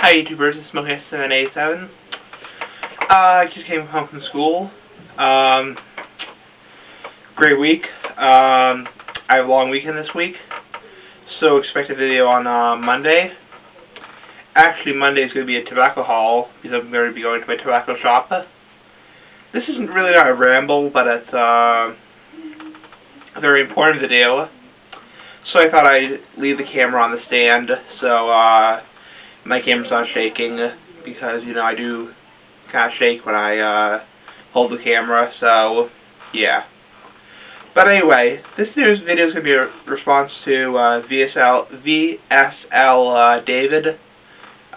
Hi YouTubers, it's Mofa787. I just came home from school. Great week. I have a long weekend this week, so expect a video on Monday. Actually, Monday is going to be a tobacco haul, because I'm going to be going to my tobacco shop. This isn't really not a ramble, but it's a very important video. So I thought I'd leave the camera on the stand, so my camera's not shaking, because, you know, I do kind of shake when I hold the camera, so, yeah. But anyway, this video is going to be a response to VSL David,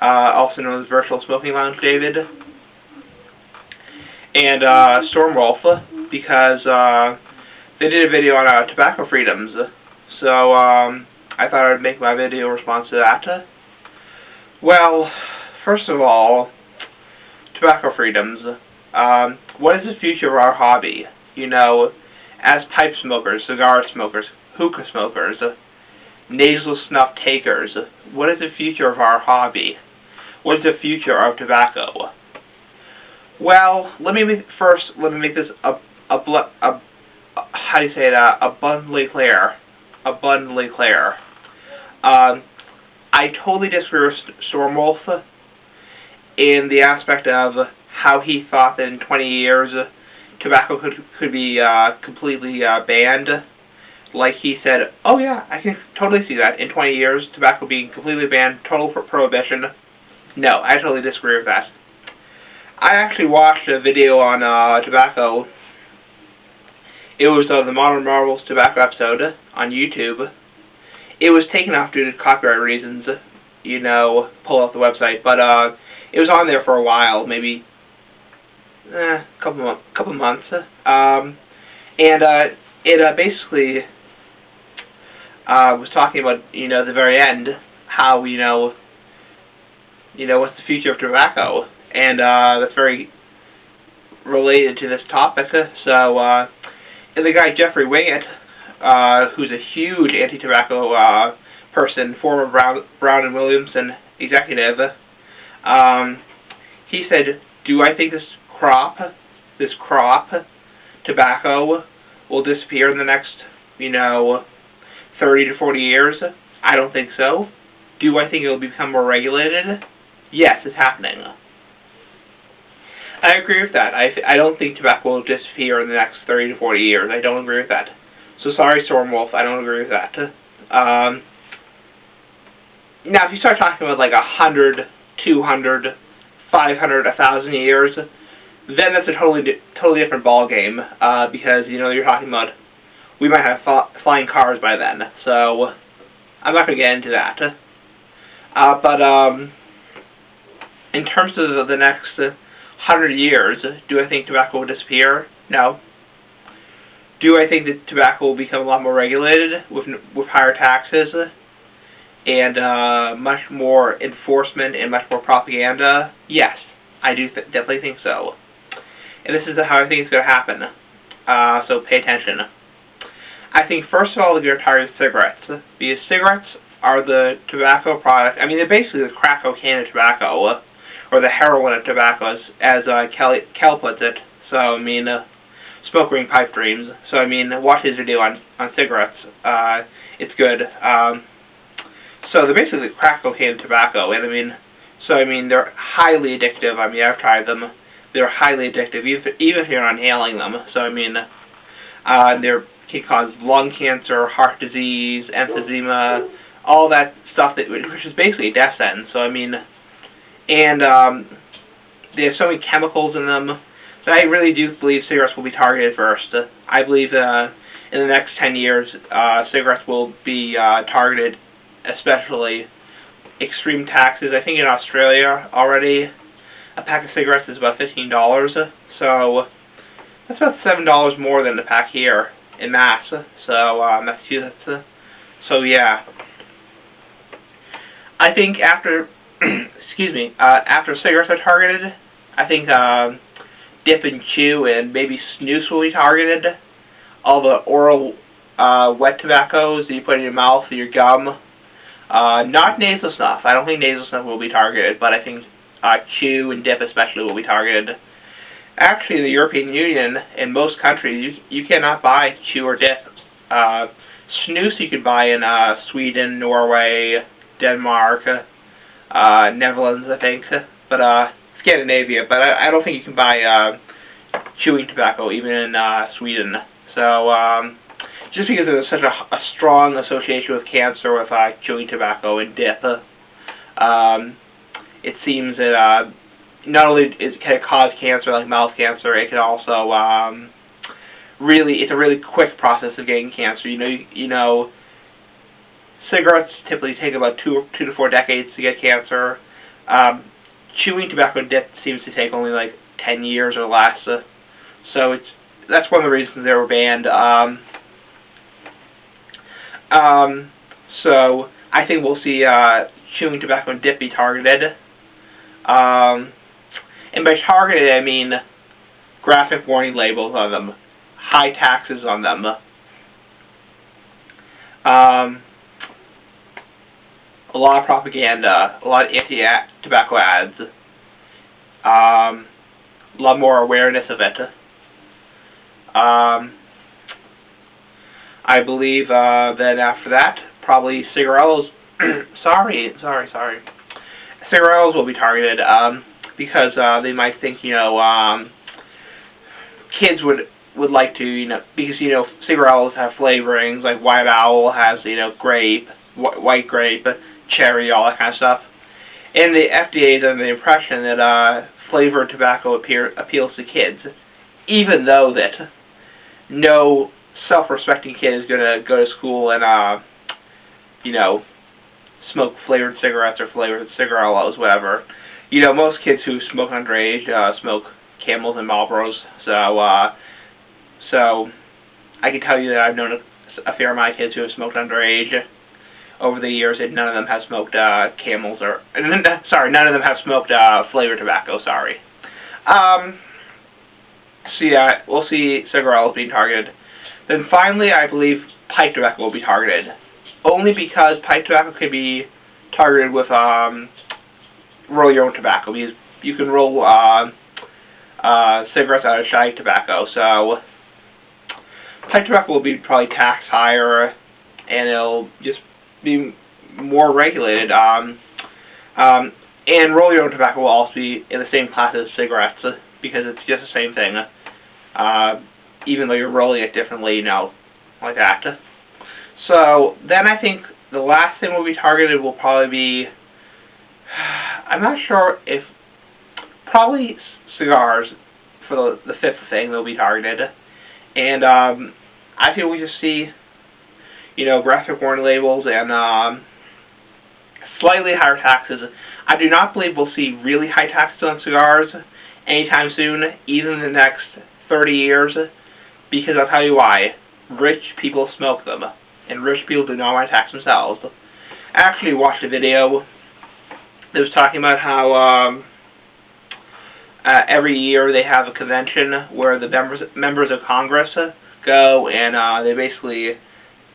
also known as Virtual Smoking Lounge David, and Stormwolf, because they did a video on tobacco freedoms. So I thought I'd make my video in response to that. Well, first of all, tobacco freedoms. What is the future of our hobby? You know, as pipe smokers, cigar smokers, hookah smokers, nasal snuff takers, what is the future of our hobby? What is the future of tobacco? Well, let me make this abundantly clear. Abundantly clear. I totally disagree with Stormwolf in the aspect of how he thought that in 20 years tobacco could be completely banned. Like he said, oh yeah, I can totally see that. In 20 years, tobacco being completely banned, total prohibition. No, I totally disagree with that. I actually watched a video on tobacco. It was the Modern Marvels tobacco episode on YouTube. It was taken off due to copyright reasons, you know, pull off the website, but it was on there for a while, maybe a couple months, and it basically was talking about, you know, the very end, how, you know, what's the future of tobacco, and that's very related to this topic. So and the guy Jeffrey Wingett, who's a huge anti-tobacco person, former Brown and Williamson executive, he said, "Do I think this crop tobacco will disappear in the next, you know, 30 to 40 years? I don't think so. Do I think it will become more regulated? Yes, it's happening." I agree with that. I don't think tobacco will disappear in the next 30 to 40 years. I don't agree with that. So sorry, Stormwolf, I don't agree with that. Now, if you start talking about like 100, 200, 500, 1,000 years, then that's a totally different ballgame, because, you know, you're talking about, we might have flying cars by then, so I'm not going to get into that. But in terms of the next 100 years, do I think tobacco will disappear? No. Do I think that tobacco will become a lot more regulated with higher taxes and much more enforcement and much more propaganda? Yes, I do definitely think so. And this is how I think it's going to happen. So pay attention. I think first of all they're going to target cigarettes, because cigarettes are the tobacco product. I mean, they're basically the crack cocaine of tobacco, or the heroin of tobacco, as Kel puts it. So I mean, smoke ring pipe dreams. So I mean, watch his video on cigarettes. It's good. So they're basically crack cocaine and tobacco, and I mean, so I mean, they're highly addictive. I mean, I've tried them. They're highly addictive, even if you're not inhaling them. So I mean, they can cause lung cancer, heart disease, emphysema, all that stuff which is basically a death sentence. So I mean, and they have so many chemicals in them. So I really do believe cigarettes will be targeted first. I believe in the next 10 years, cigarettes will be targeted, especially extreme taxes. I think in Australia already, a pack of cigarettes is about $15. So that's about $7 more than the pack here in Mass. So Massachusetts. So yeah, I think after after cigarettes are targeted, I think dip and chew and maybe snus will be targeted. All the oral wet tobaccos that you put in your mouth or your gum, Not nasal snuff. I don't think nasal snuff will be targeted, but I think chew and dip especially will be targeted. Actually, in the European Union, in most countries, you cannot buy chew or dip. Snus you can buy in Sweden, Norway, Denmark, Netherlands, I think, but Scandinavia. But I don't think you can buy chewing tobacco even in Sweden. So just because there's such a strong association with cancer with chewing tobacco and dip, it seems that not only can it cause cancer like mouth cancer, it can also it's a really quick process of getting cancer. You know, cigarettes typically take about 2 to 4 decades to get cancer. Chewing tobacco dip seems to take only like 10 years or less. So that's one of the reasons they were banned. So I think we'll see chewing tobacco and dip be targeted. And by targeted, I mean graphic warning labels on them, high taxes on them, a lot of propaganda, a lot of anti-tobacco ads, a lot more awareness of it. I believe then after that, probably cigarillos. sorry. Cigarillos will be targeted because they might think, kids would like to, because, cigarillos have flavorings, like White Owl has, grape, white grape, cherry, all that kind of stuff. And the FDA is under the impression that flavored tobacco appeals to kids, even though that no self-respecting kid is going to go to school and, smoke flavored cigarettes or flavored cigarillos, whatever. Most kids who smoke underage smoke Camels and Marlboros. So I can tell you that I've known a fair amount of kids who have smoked underage over the years, and none of them have smoked Camels or none of them have smoked flavored tobacco. Sorry. So yeah, we'll see cigarillos being targeted. Then finally, I believe pipe tobacco will be targeted. Only because pipe tobacco can be targeted with roll your own tobacco, because you can roll cigarettes out of shag tobacco. So pipe tobacco will be probably taxed higher, and it'll just be more regulated. And roll your own tobacco will also be in the same class as cigarettes, because it's just the same thing. Even though you're rolling it differently, like that. So then I think the last thing will be targeted will probably be, I'm not sure if, probably cigars for the fifth thing they'll be targeted. And I think we just see, graphic warning labels and slightly higher taxes. I do not believe we'll see really high taxes on cigars anytime soon, even in the next 30 years, because I'll tell you why. Rich people smoke them, and rich people do not want to tax themselves. I actually watched a video that was talking about how every year they have a convention where the members of Congress go, and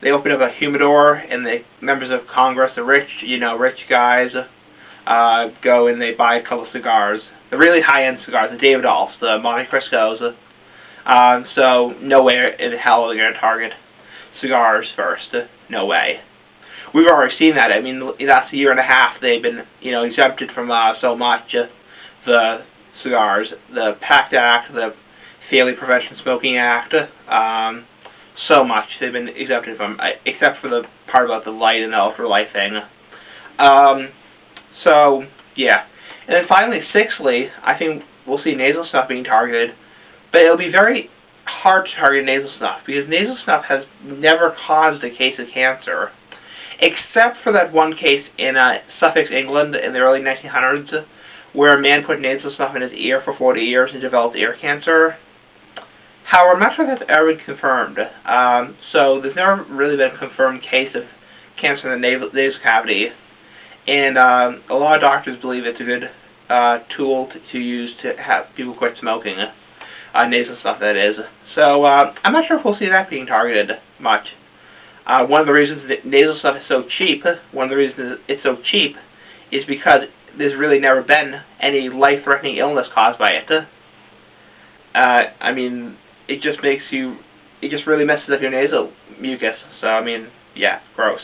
they open up a humidor, and the members of Congress, the rich guys, go and they buy a couple cigars. The really high-end cigars, the David Alts, the Monte Cristos. So no way in hell are they going to target cigars first. No way. We've already seen that. I mean, the last year and a half they've been, exempted from so much. The cigars, the PACT Act, the Family Prevention Smoking Act, so much they've been exempted from, except for the part about the light and the ultralight thing. So, yeah. And then finally, sixthly, I think we'll see nasal snuff being targeted, but it'll be very hard to target nasal snuff, because nasal snuff has never caused a case of cancer, except for that one case in Suffolk, England, in the early 1900s, where a man put nasal snuff in his ear for 40 years and developed ear cancer. However, I'm not sure that's ever been confirmed. So there's never really been a confirmed case of cancer in the nasal cavity. And a lot of doctors believe it's a good tool to use to have people quit smoking. Nasal snuff, that is. So I'm not sure if we'll see that being targeted much. One of the reasons that nasal stuff is so cheap, is because there's really never been any life-threatening illness caused by it. I mean, it just really messes up your nasal mucus. So, I mean, yeah, gross.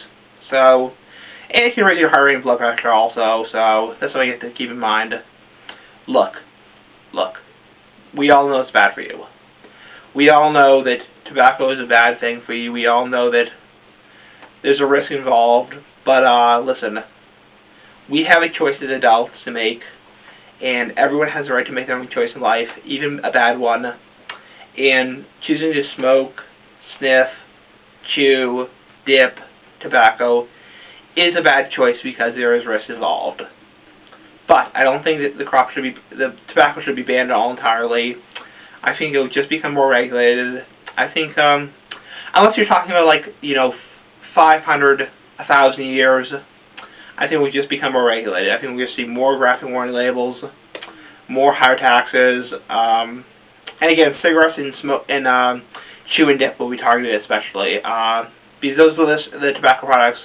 So, and it can raise your heart rate and blood pressure also, so that's something you have to keep in mind. Look, we all know it's bad for you. We all know that tobacco is a bad thing for you. We all know that there's a risk involved, but listen, we have a choice as adults to make, and everyone has the right to make their own choice in life, even a bad one. And choosing to smoke, sniff, chew, dip tobacco is a bad choice because there is risk involved. But I don't think that the tobacco should be banned all entirely. I think it will just become more regulated. I think, unless you're talking about 500, 1,000 years, I think we'll just become more regulated. I think we'll see more graphic warning labels, more higher taxes, and again, cigarettes and chew and dip will be targeted especially, because those are the tobacco products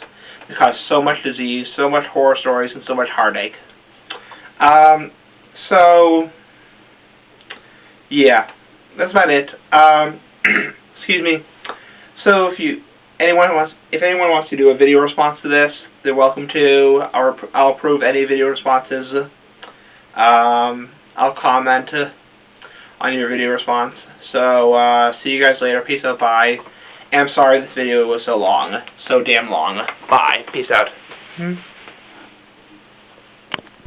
that cause so much disease, so much horror stories, and so much heartache. So, yeah, that's about it. Excuse me. So if anyone wants to do a video response to this, they're welcome to. I'll approve any video responses. I'll comment on your video response. So, see you guys later. Peace out. Bye. And I'm sorry this video was so long. So damn long. Bye. Peace out.